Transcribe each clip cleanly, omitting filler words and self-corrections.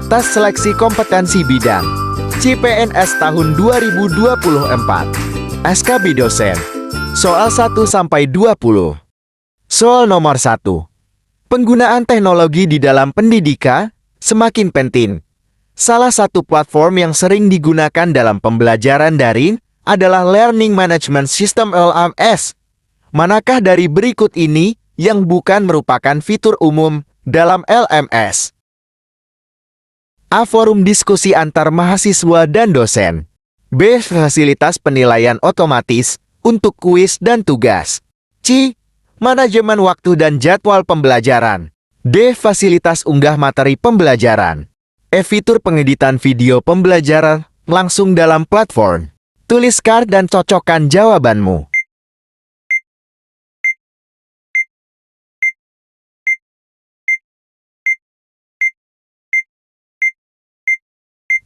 Tes Seleksi Kompetensi Bidang CPNS tahun 2024. SKB Dosen. Soal 1-20. Soal nomor 1. Penggunaan teknologi di dalam pendidikan semakin penting. Salah satu platform yang sering digunakan dalam pembelajaran daring adalah Learning Management System (LMS). Manakah dari berikut ini yang bukan merupakan fitur umum dalam LMS? A. Forum diskusi antar mahasiswa dan dosen. B. Fasilitas penilaian otomatis untuk kuis dan tugas. C. Manajemen waktu dan jadwal pembelajaran. D. Fasilitas unggah materi pembelajaran. E. Fitur pengeditan video pembelajaran langsung dalam platform. Tuliskan dan cocokkan jawabanmu.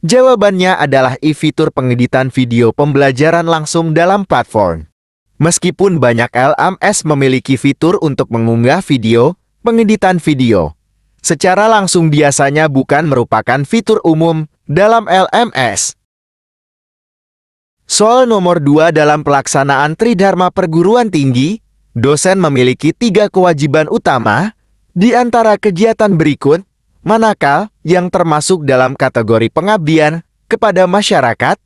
Jawabannya adalah I. Fitur pengeditan video pembelajaran langsung dalam platform. Meskipun banyak LMS memiliki fitur untuk mengunggah video, pengeditan video secara langsung biasanya bukan merupakan fitur umum dalam LMS. Soal nomor 2 dalam pelaksanaan Tridharma Perguruan Tinggi, dosen memiliki 3 kewajiban utama. Di antara kegiatan berikut, manakah yang termasuk dalam kategori pengabdian kepada masyarakat?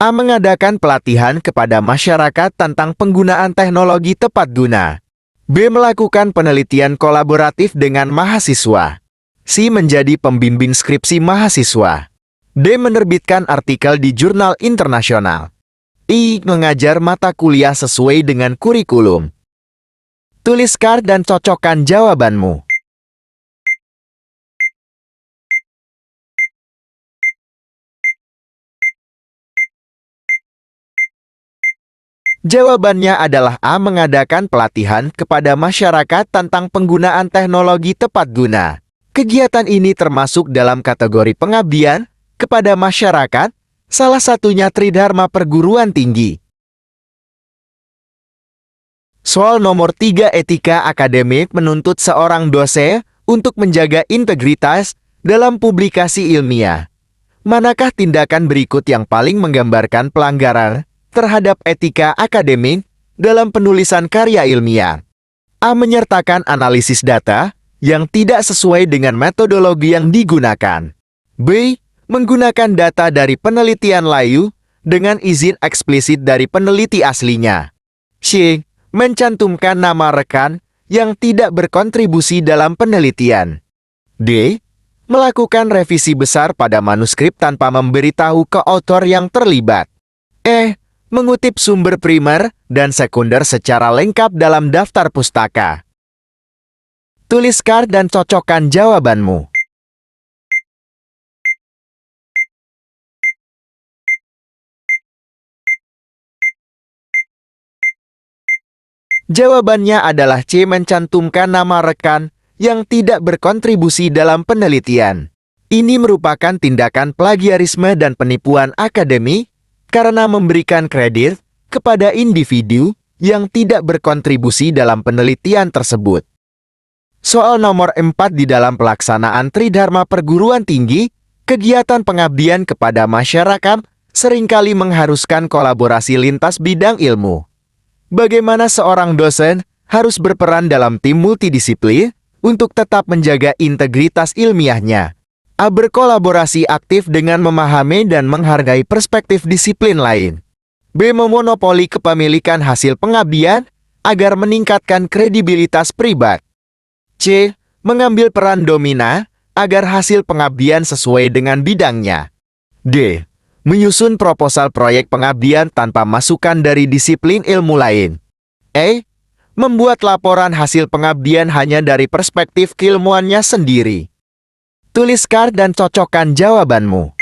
A. Mengadakan pelatihan kepada masyarakat tentang penggunaan teknologi tepat guna. B. Melakukan penelitian kolaboratif dengan mahasiswa. C. Menjadi pembimbing skripsi mahasiswa. D. Menerbitkan artikel di jurnal internasional. I. Mengajar mata kuliah sesuai dengan kurikulum. Tuliskan dan cocokkan jawabanmu. Jawabannya adalah A. Mengadakan pelatihan kepada masyarakat tentang penggunaan teknologi tepat guna. Kegiatan ini termasuk dalam kategori pengabdian kepada masyarakat, salah satunya Tridharma Perguruan Tinggi. Soal nomor 3. Etika akademik menuntut seorang dosen untuk menjaga integritas dalam publikasi ilmiah. Manakah tindakan berikut yang paling menggambarkan pelanggaran terhadap etika akademik dalam penulisan karya ilmiah? A. Menyertakan analisis data yang tidak sesuai dengan metodologi yang digunakan. B. Menggunakan data dari penelitian layu dengan izin eksplisit dari peneliti aslinya. C. Mencantumkan nama rekan yang tidak berkontribusi dalam penelitian. D. Melakukan revisi besar pada manuskrip tanpa memberitahu ke author yang terlibat. E. Mengutip sumber primer dan sekunder secara lengkap dalam daftar pustaka. Tuliskan dan cocokkan jawabanmu. Jawabannya adalah C. Mencantumkan nama rekan yang tidak berkontribusi dalam penelitian. Ini merupakan tindakan plagiarisme dan penipuan akademik karena memberikan kredit kepada individu yang tidak berkontribusi dalam penelitian tersebut. Soal nomor 4 di dalam pelaksanaan Tridharma Perguruan Tinggi, kegiatan pengabdian kepada masyarakat seringkali mengharuskan kolaborasi lintas bidang ilmu. Bagaimana seorang dosen harus berperan dalam tim multidisiplin untuk tetap menjaga integritas ilmiahnya? A. Berkolaborasi aktif dengan memahami dan menghargai perspektif disiplin lain. B. Memonopoli kepemilikan hasil pengabdian agar meningkatkan kredibilitas pribadi. C. Mengambil peran dominan agar hasil pengabdian sesuai dengan bidangnya. D. Menyusun proposal proyek pengabdian tanpa masukan dari disiplin ilmu lain. E. Membuat laporan hasil pengabdian hanya dari perspektif keilmuannya sendiri. Tuliskan dan cocokkan jawabanmu.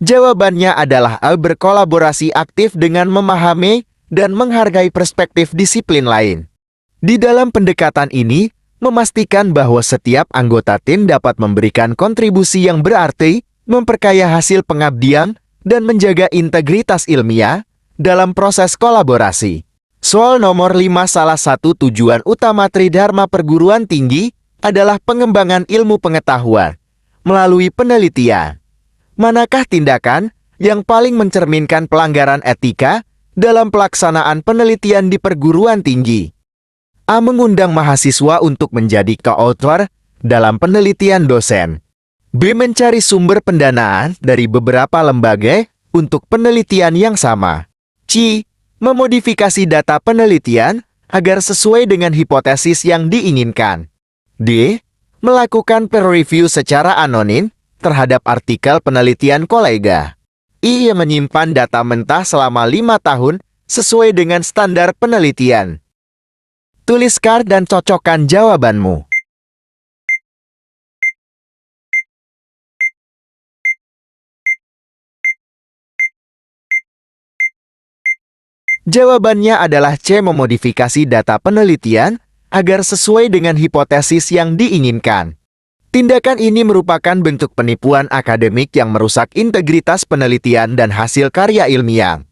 Jawabannya adalah A. Berkolaborasi aktif dengan memahami dan menghargai perspektif disiplin lain. Di dalam pendekatan ini, memastikan bahwa setiap anggota tim dapat memberikan kontribusi yang berarti, memperkaya hasil pengabdian, dan menjaga integritas ilmiah, dalam proses kolaborasi. Soal nomor 5, salah satu tujuan utama Tridharma Perguruan Tinggi adalah pengembangan ilmu pengetahuan melalui penelitian. Manakah tindakan yang paling mencerminkan pelanggaran etika dalam pelaksanaan penelitian di perguruan tinggi? A. Mengundang mahasiswa untuk menjadi co-author dalam penelitian dosen. B. Mencari sumber pendanaan dari beberapa lembaga untuk penelitian yang sama. C. Memodifikasi data penelitian agar sesuai dengan hipotesis yang diinginkan. D. Melakukan peer review secara anonim terhadap artikel penelitian kolega. I. Menyimpan data mentah selama 5 tahun sesuai dengan standar penelitian. Tuliskan dan cocokkan jawabanmu. Jawabannya adalah C. Memodifikasi data penelitian agar sesuai dengan hipotesis yang diinginkan. Tindakan ini merupakan bentuk penipuan akademik yang merusak integritas penelitian dan hasil karya ilmiah.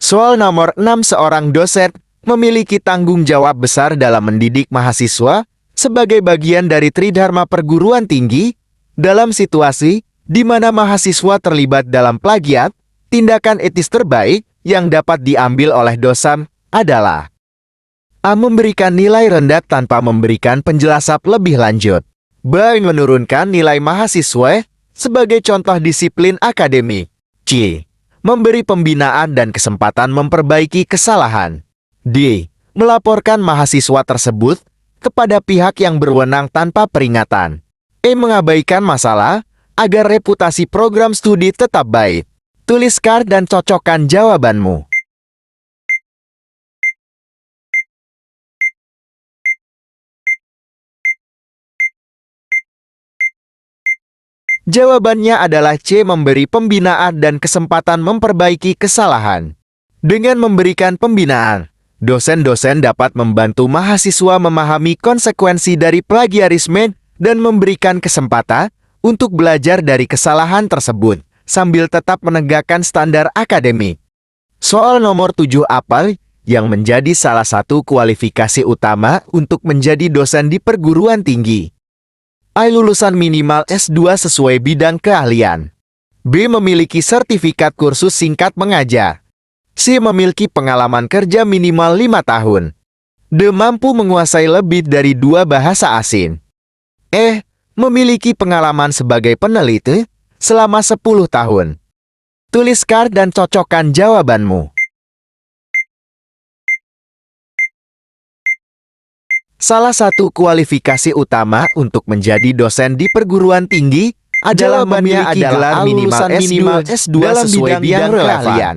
Soal nomor 6, seorang dosen memiliki tanggung jawab besar dalam mendidik mahasiswa sebagai bagian dari Tridharma Perguruan Tinggi. Dalam situasi di mana mahasiswa terlibat dalam plagiat, tindakan etis terbaik yang dapat diambil oleh dosen adalah A. Memberikan nilai rendah tanpa memberikan penjelasan lebih lanjut. B. Menurunkan nilai mahasiswa sebagai contoh disiplin akademik. C. Memberi pembinaan dan kesempatan memperbaiki kesalahan. D. Melaporkan mahasiswa tersebut kepada pihak yang berwenang tanpa peringatan. E. Mengabaikan masalah agar reputasi program studi tetap baik. Tuliskan dan cocokkan jawabanmu. Jawabannya adalah C. Memberi pembinaan dan kesempatan memperbaiki kesalahan. Dengan memberikan pembinaan, dosen-dosen dapat membantu mahasiswa memahami konsekuensi dari plagiarisme dan memberikan kesempatan untuk belajar dari kesalahan tersebut, sambil tetap menegakkan standar akademik. Soal nomor 7, apa yang menjadi salah satu kualifikasi utama untuk menjadi dosen di perguruan tinggi? A. Lulusan minimal S2 sesuai bidang keahlian. B. Memiliki sertifikat kursus singkat mengajar. C. Memiliki pengalaman kerja minimal 5 tahun. D. Mampu menguasai lebih dari 2 bahasa asing. E. Memiliki pengalaman sebagai peneliti selama 10 tahun. Tuliskan dan cocokkan jawabanmu. Salah satu kualifikasi utama untuk menjadi dosen di perguruan tinggi adalah memiliki gelar minimal S2 dalam bidang yang relevan.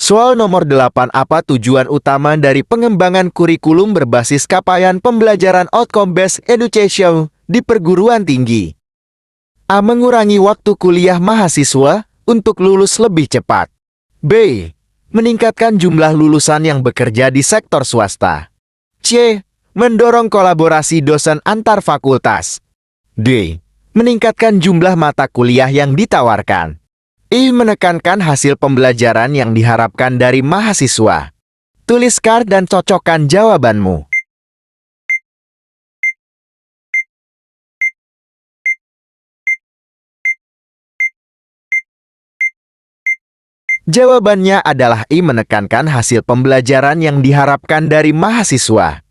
Soal nomor 8, apa tujuan utama dari pengembangan kurikulum berbasis capaian pembelajaran outcome-based education di perguruan tinggi? A. Mengurangi waktu kuliah mahasiswa untuk lulus lebih cepat. B. Meningkatkan jumlah lulusan yang bekerja di sektor swasta. C. Mendorong kolaborasi dosen antar fakultas. D. Meningkatkan jumlah mata kuliah yang ditawarkan. I. Menekankan hasil pembelajaran yang diharapkan dari mahasiswa. Tuliskan dan cocokkan jawabanmu. Jawabannya adalah I. Menekankan hasil pembelajaran yang diharapkan dari mahasiswa.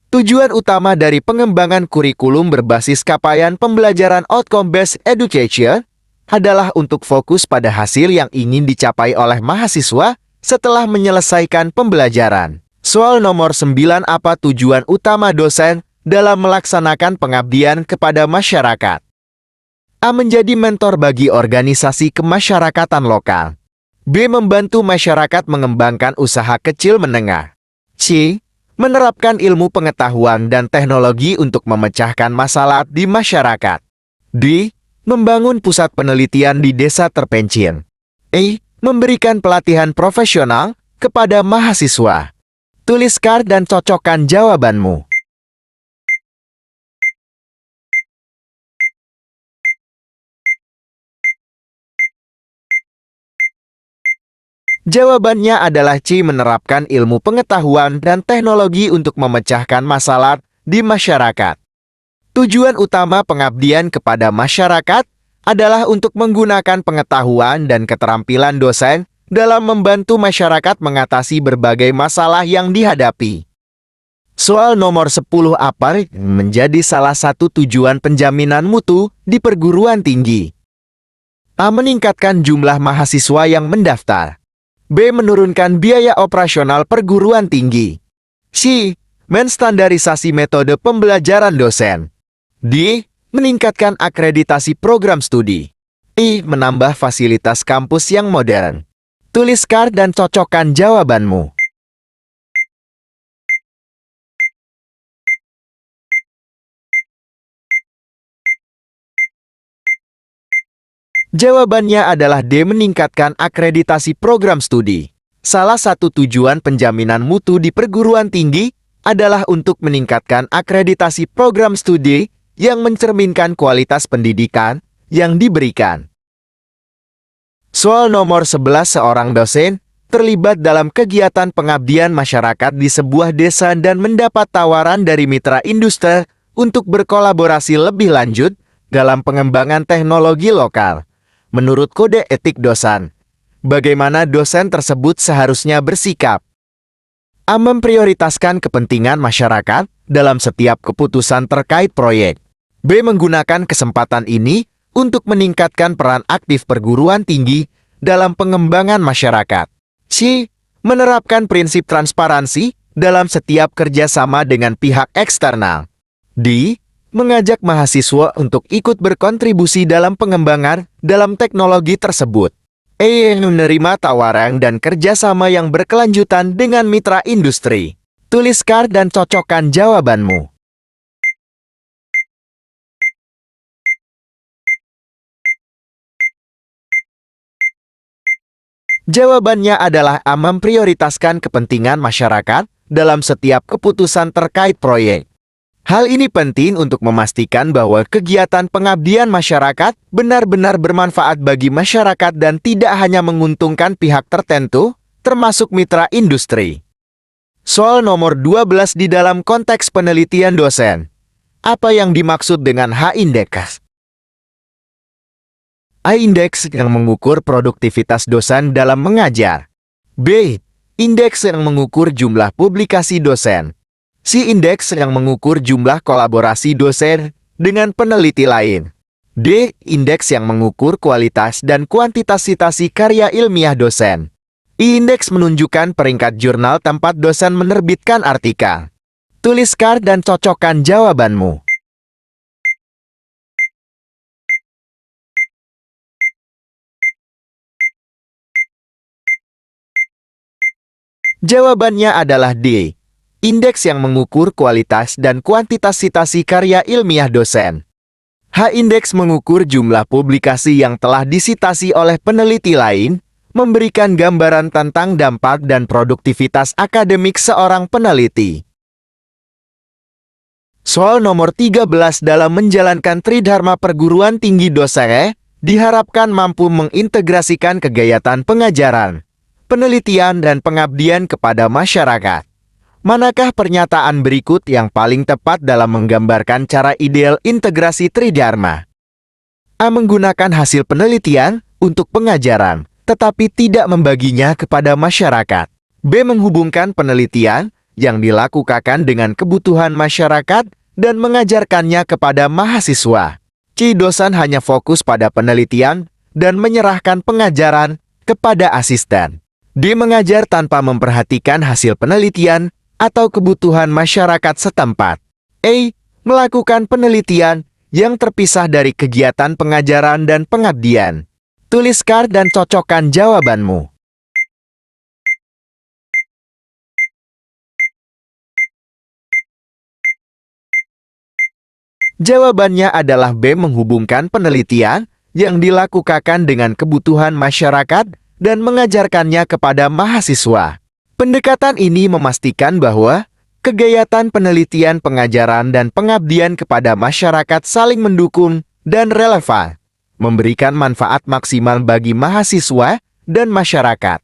Tujuan utama dari pengembangan kurikulum berbasis capaian pembelajaran outcome-based education adalah untuk fokus pada hasil yang ingin dicapai oleh mahasiswa setelah menyelesaikan pembelajaran. Soal nomor 9, apa tujuan utama dosen dalam melaksanakan pengabdian kepada masyarakat? A. Menjadi mentor bagi organisasi kemasyarakatan lokal. B. Membantu masyarakat mengembangkan usaha kecil menengah. C. Menerapkan ilmu pengetahuan dan teknologi untuk memecahkan masalah di masyarakat. D. Membangun pusat penelitian di desa terpencil. E. Memberikan pelatihan profesional kepada mahasiswa. Tuliskan dan cocokkan jawabanmu. Jawabannya adalah C. Menerapkan ilmu pengetahuan dan teknologi untuk memecahkan masalah di masyarakat. Tujuan utama pengabdian kepada masyarakat adalah untuk menggunakan pengetahuan dan keterampilan dosen dalam membantu masyarakat mengatasi berbagai masalah yang dihadapi. Soal nomor 10. Apa menjadi salah satu tujuan penjaminan mutu di perguruan tinggi? A. Meningkatkan jumlah mahasiswa yang mendaftar. B. Menurunkan biaya operasional perguruan tinggi. C. Menstandarisasi metode pembelajaran dosen. D. Meningkatkan akreditasi program studi. E. Menambah fasilitas kampus yang modern. Tuliskan dan cocokkan jawabanmu. Jawabannya adalah D. Meningkatkan akreditasi program studi. Salah satu tujuan penjaminan mutu di perguruan tinggi adalah untuk meningkatkan akreditasi program studi yang mencerminkan kualitas pendidikan yang diberikan. Soal nomor 11. Seorang dosen terlibat dalam kegiatan pengabdian masyarakat di sebuah desa dan mendapat tawaran dari mitra industri untuk berkolaborasi lebih lanjut dalam pengembangan teknologi lokal. Menurut kode etik dosen, bagaimana dosen tersebut seharusnya bersikap? A. Memprioritaskan kepentingan masyarakat dalam setiap keputusan terkait proyek. B. Menggunakan kesempatan ini untuk meningkatkan peran aktif perguruan tinggi dalam pengembangan masyarakat. C. Menerapkan prinsip transparansi dalam setiap kerjasama dengan pihak eksternal. D. Mengajak mahasiswa untuk ikut berkontribusi dalam pengembangan dalam teknologi tersebut. E. Menerima tawaran dan kerjasama yang berkelanjutan dengan mitra industri. Tuliskan dan cocokkan jawabanmu. Jawabannya adalah A. Memprioritaskan kepentingan masyarakat dalam setiap keputusan terkait proyek. Hal ini penting untuk memastikan bahwa kegiatan pengabdian masyarakat benar-benar bermanfaat bagi masyarakat dan tidak hanya menguntungkan pihak tertentu, termasuk mitra industri. Soal nomor 12 di dalam konteks penelitian dosen. Apa yang dimaksud dengan H-Index? A-Index yang mengukur produktivitas dosen dalam mengajar. B. Indeks yang mengukur jumlah publikasi dosen. C. Indeks yang mengukur jumlah kolaborasi dosen dengan peneliti lain. D. Indeks yang mengukur kualitas dan kuantitas citasi karya ilmiah dosen. E. Indeks menunjukkan peringkat jurnal tempat dosen menerbitkan artikel. Tuliskan dan cocokkan jawabanmu. Jawabannya adalah D. Indeks yang mengukur kualitas dan kuantitas citasi karya ilmiah dosen. H-Indeks mengukur jumlah publikasi yang telah disitasi oleh peneliti lain, memberikan gambaran tentang dampak dan produktivitas akademik seorang peneliti. Soal nomor 13 dalam menjalankan Tridharma perguruan tinggi dosen, diharapkan mampu mengintegrasikan kegiatan pengajaran, penelitian dan pengabdian kepada masyarakat. Manakah pernyataan berikut yang paling tepat dalam menggambarkan cara ideal integrasi Tridharma? A. Menggunakan hasil penelitian untuk pengajaran, tetapi tidak membaginya kepada masyarakat. B. Menghubungkan penelitian yang dilakukan dengan kebutuhan masyarakat dan mengajarkannya kepada mahasiswa. C. Dosen hanya fokus pada penelitian dan menyerahkan pengajaran kepada asisten. D. Mengajar tanpa memperhatikan hasil penelitian atau kebutuhan masyarakat setempat. A. Melakukan penelitian yang terpisah dari kegiatan pengajaran dan pengabdian. Tuliskan dan cocokkan jawabanmu. Jawabannya adalah B. Menghubungkan penelitian yang dilakukan dengan kebutuhan masyarakat dan mengajarkannya kepada mahasiswa. Pendekatan ini memastikan bahwa kegiatan penelitian, pengajaran, dan pengabdian kepada masyarakat saling mendukung dan relevan, memberikan manfaat maksimal bagi mahasiswa dan masyarakat.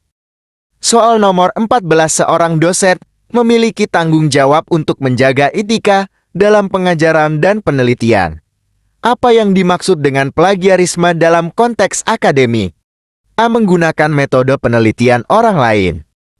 Soal nomor 14, seorang dosen memiliki tanggung jawab untuk menjaga etika dalam pengajaran dan penelitian. Apa yang dimaksud dengan plagiarisme dalam konteks akademik? A. Menggunakan metode penelitian orang lain.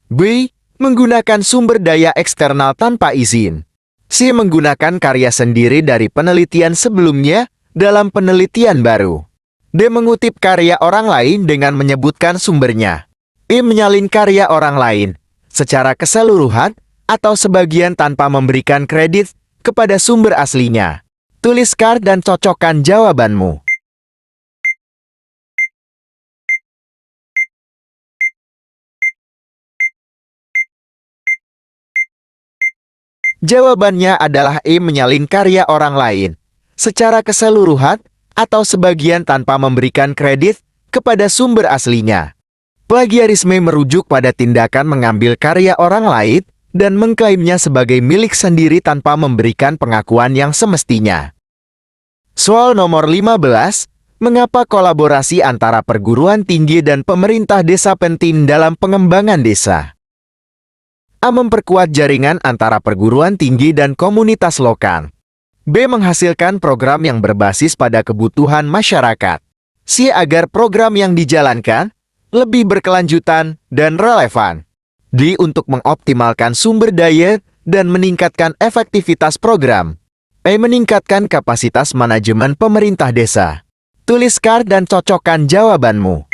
B. Menggunakan sumber daya eksternal tanpa izin. C. Menggunakan karya sendiri dari penelitian sebelumnya dalam penelitian baru. D. Mengutip karya orang lain dengan menyebutkan sumbernya. E. Menyalin karya orang lain secara keseluruhan atau sebagian tanpa memberikan kredit kepada sumber aslinya. Tuliskan dan cocokkan jawabanmu. Jawabannya adalah E. Menyalin karya orang lain secara keseluruhan atau sebagian tanpa memberikan kredit kepada sumber aslinya. Plagiarisme merujuk pada tindakan mengambil karya orang lain dan mengklaimnya sebagai milik sendiri tanpa memberikan pengakuan yang semestinya. Soal nomor 15, mengapa kolaborasi antara perguruan tinggi dan pemerintah desa penting dalam pengembangan desa? A. Memperkuat jaringan antara perguruan tinggi dan komunitas lokal. B. Menghasilkan program yang berbasis pada kebutuhan masyarakat. C. Agar program yang dijalankan lebih berkelanjutan dan relevan. D. Untuk mengoptimalkan sumber daya dan meningkatkan efektivitas program. E. Meningkatkan kapasitas manajemen pemerintah desa. Tuliskan dan cocokkan jawabanmu.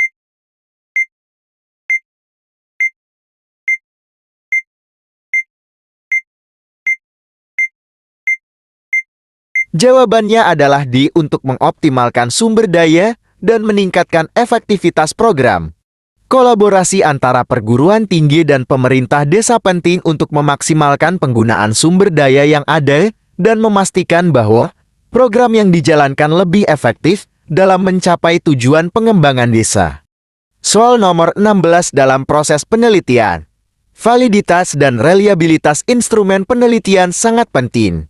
Jawabannya adalah D. Untuk mengoptimalkan sumber daya dan meningkatkan efektivitas program. Kolaborasi antara perguruan tinggi dan pemerintah desa penting untuk memaksimalkan penggunaan sumber daya yang ada dan memastikan bahwa program yang dijalankan lebih efektif dalam mencapai tujuan pengembangan desa. Soal nomor 16 dalam proses penelitian. Validitas dan reliabilitas instrumen penelitian sangat penting.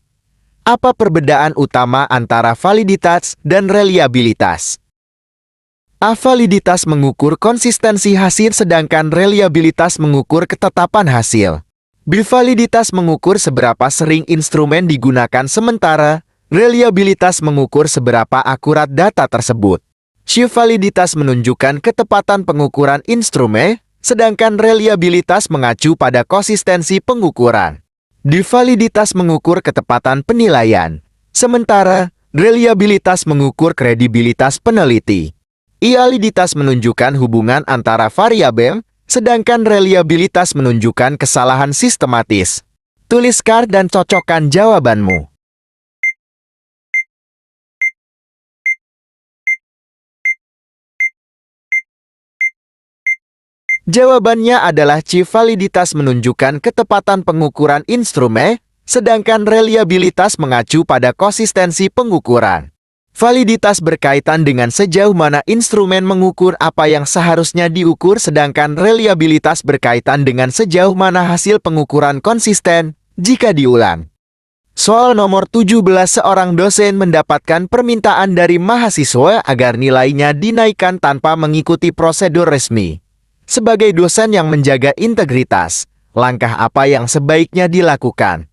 Apa perbedaan utama antara validitas dan reliabilitas? A. Validitas mengukur konsistensi hasil sedangkan reliabilitas mengukur ketetapan hasil. B. Validitas mengukur seberapa sering instrumen digunakan sementara reliabilitas mengukur seberapa akurat data tersebut. C. Validitas menunjukkan ketepatan pengukuran instrumen sedangkan reliabilitas mengacu pada konsistensi pengukuran. D. Validitas mengukur ketepatan penilaian, sementara reliabilitas mengukur kredibilitas peneliti. I. Validitas menunjukkan hubungan antara variabel, sedangkan reliabilitas menunjukkan kesalahan sistematis. Tuliskan dan cocokkan jawabanmu. Jawabannya adalah C. Validitas menunjukkan ketepatan pengukuran instrumen, sedangkan reliabilitas mengacu pada konsistensi pengukuran. Validitas berkaitan dengan sejauh mana instrumen mengukur apa yang seharusnya diukur, sedangkan reliabilitas berkaitan dengan sejauh mana hasil pengukuran konsisten jika diulang. Soal nomor 17, seorang dosen mendapatkan permintaan dari mahasiswa agar nilainya dinaikkan tanpa mengikuti prosedur resmi. Sebagai dosen yang menjaga integritas, langkah apa yang sebaiknya dilakukan?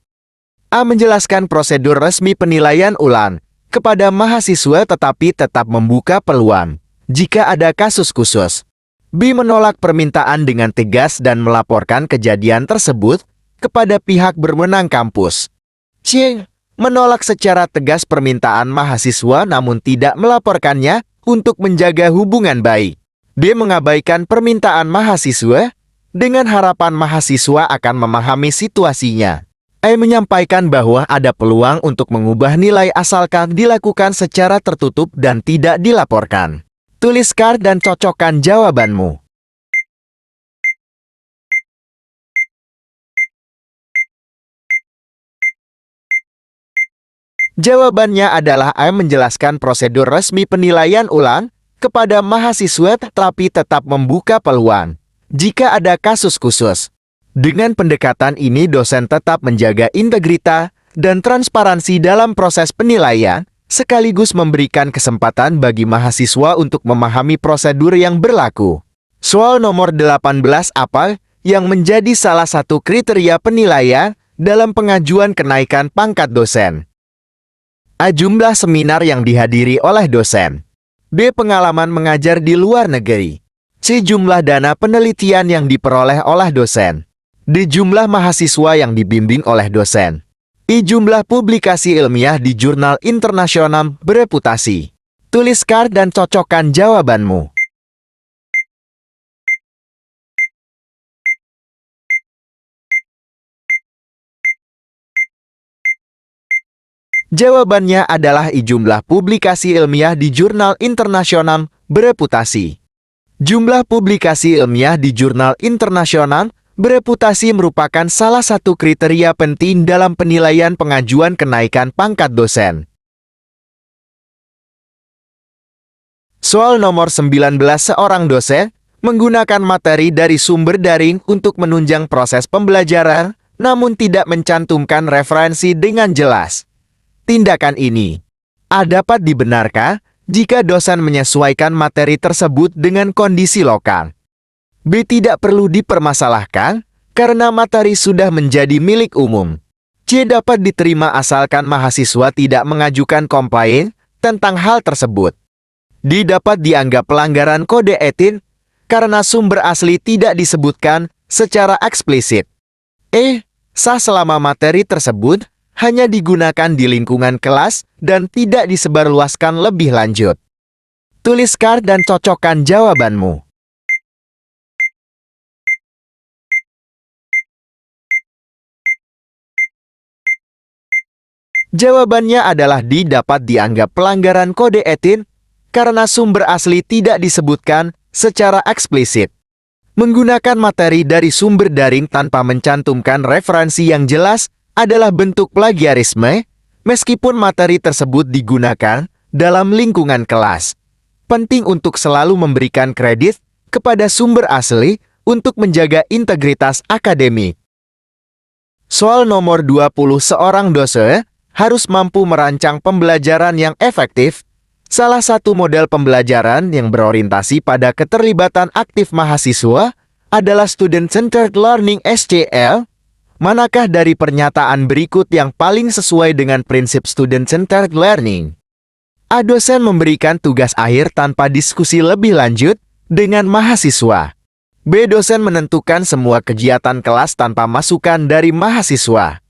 A. Menjelaskan prosedur resmi penilaian ulang kepada mahasiswa tetapi tetap membuka peluang jika ada kasus khusus. B. Menolak permintaan dengan tegas dan melaporkan kejadian tersebut kepada pihak berwenang kampus. C. Menolak secara tegas permintaan mahasiswa namun tidak melaporkannya untuk menjaga hubungan baik. D. Mengabaikan permintaan mahasiswa dengan harapan mahasiswa akan memahami situasinya. E. Menyampaikan bahwa ada peluang untuk mengubah nilai asalkan dilakukan secara tertutup dan tidak dilaporkan. Tuliskan dan cocokkan jawabanmu. Jawabannya adalah A. Menjelaskan prosedur resmi penilaian ulang kepada mahasiswa tetapi tetap membuka peluang jika ada kasus khusus. Dengan pendekatan ini, dosen tetap menjaga integritas dan transparansi dalam proses penilaian, sekaligus memberikan kesempatan bagi mahasiswa untuk memahami prosedur yang berlaku. Soal nomor 18, apa yang menjadi salah satu kriteria penilaian dalam pengajuan kenaikan pangkat dosen? A. Jumlah seminar yang dihadiri oleh dosen. B. Pengalaman mengajar di luar negeri. C. Jumlah dana penelitian yang diperoleh oleh dosen. D. Jumlah mahasiswa yang dibimbing oleh dosen. I. Jumlah publikasi ilmiah di jurnal internasional bereputasi. Tuliskan dan cocokkan jawabanmu. Jawabannya adalah I. Jumlah publikasi ilmiah di jurnal internasional bereputasi. Jumlah publikasi ilmiah di jurnal internasional bereputasi merupakan salah satu kriteria penting dalam penilaian pengajuan kenaikan pangkat dosen. Soal nomor 19, seorang dosen menggunakan materi dari sumber daring untuk menunjang proses pembelajaran, namun tidak mencantumkan referensi dengan jelas. Tindakan ini A. dapat dibenarkan jika dosen menyesuaikan materi tersebut dengan kondisi lokal. B. Tidak perlu dipermasalahkan karena materi sudah menjadi milik umum. C. Dapat diterima asalkan mahasiswa tidak mengajukan komplain tentang hal tersebut. D. Dapat dianggap pelanggaran kode etik karena sumber asli tidak disebutkan secara eksplisit. E. Sah selama materi tersebut hanya digunakan di lingkungan kelas dan tidak disebarluaskan lebih lanjut. Tuliskan dan cocokkan jawabanmu. Jawabannya adalah D. Dapat dianggap pelanggaran kode etik karena sumber asli tidak disebutkan secara eksplisit. Menggunakan materi dari sumber daring tanpa mencantumkan referensi yang jelas adalah bentuk plagiarisme, meskipun materi tersebut digunakan dalam lingkungan kelas. Penting untuk selalu memberikan kredit kepada sumber asli untuk menjaga integritas akademik. Soal nomor 20, seorang dosen harus mampu merancang pembelajaran yang efektif. Salah satu model pembelajaran yang berorientasi pada keterlibatan aktif mahasiswa adalah Student-Centered Learning (SCL). Manakah dari pernyataan berikut yang paling sesuai dengan prinsip Student-Centered Learning? A. Dosen memberikan tugas akhir tanpa diskusi lebih lanjut dengan mahasiswa. B. Dosen menentukan semua kegiatan kelas tanpa masukan dari mahasiswa.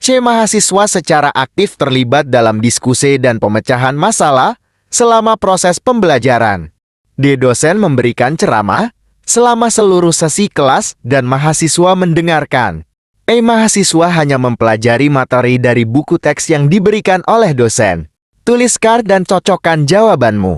C. Mahasiswa secara aktif terlibat dalam diskusi dan pemecahan masalah selama proses pembelajaran. D. Dosen memberikan ceramah selama seluruh sesi kelas dan mahasiswa mendengarkan. E. Mahasiswa hanya mempelajari materi dari buku teks yang diberikan oleh dosen. Tuliskan dan cocokkan jawabanmu.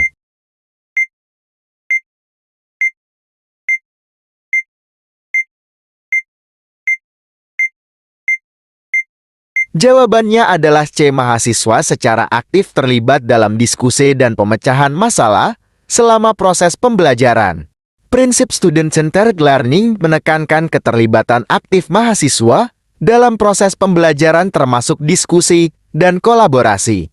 Jawabannya adalah C. Mahasiswa secara aktif terlibat dalam diskusi dan pemecahan masalah selama proses pembelajaran. Prinsip Student-Centered Learning menekankan keterlibatan aktif mahasiswa dalam proses pembelajaran termasuk diskusi dan kolaborasi.